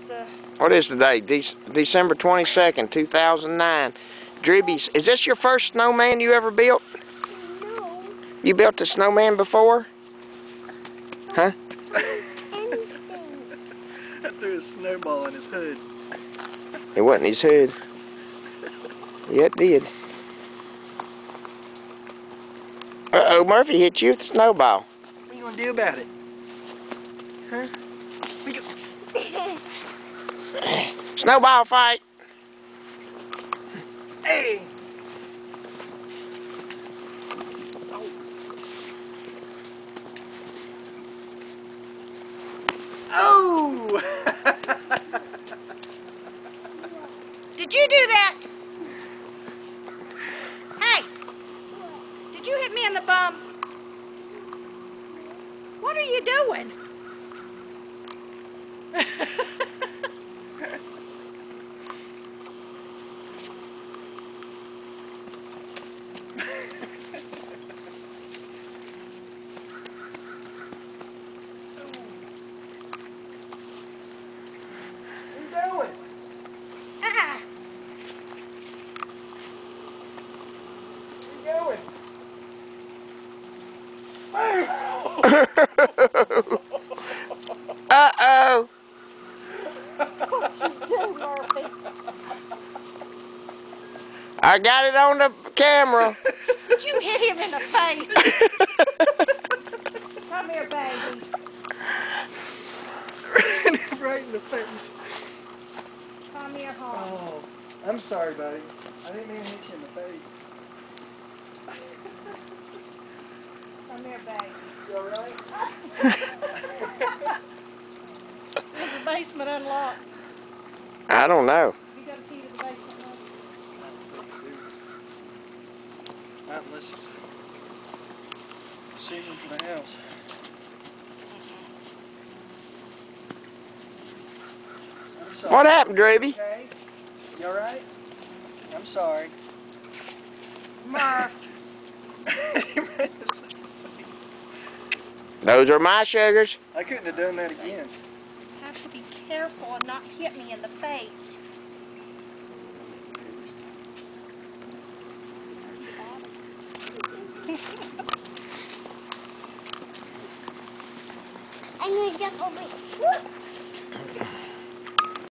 the... What is the date? December 22nd, 2009. Dribby, is this your first snowman you ever built? No. You built a snowman before? Huh? Anything. I threw a snowball in his hood. It wasn't his hood. Yeah, it did. Uh-oh, Murphy hit you with a snowball. What are you gonna do about it? Huh? Snowball fight. Hey! Oh! Did you do that? Hey! Did you hit me in the bum? What are you doing? Uh-oh. What you do, Murphy? I got it on the camera. Did you hit him in the face? Come here, baby. Right in the face. Come here, home. Oh, I'm sorry, buddy. I didn't mean to hit you in the face. Come here, baby. You alright? Is the basement unlocked? I don't know. You got a key to the basement now? Not unless it's a signal for the house. I'm sorry. What happened, Dribby? Okay? You alright? I'm sorry. Murph. He ran in the face. Those are my sugars. I couldn't have done that again. You have to be careful and not hit me in the face. I'm gonna jump over.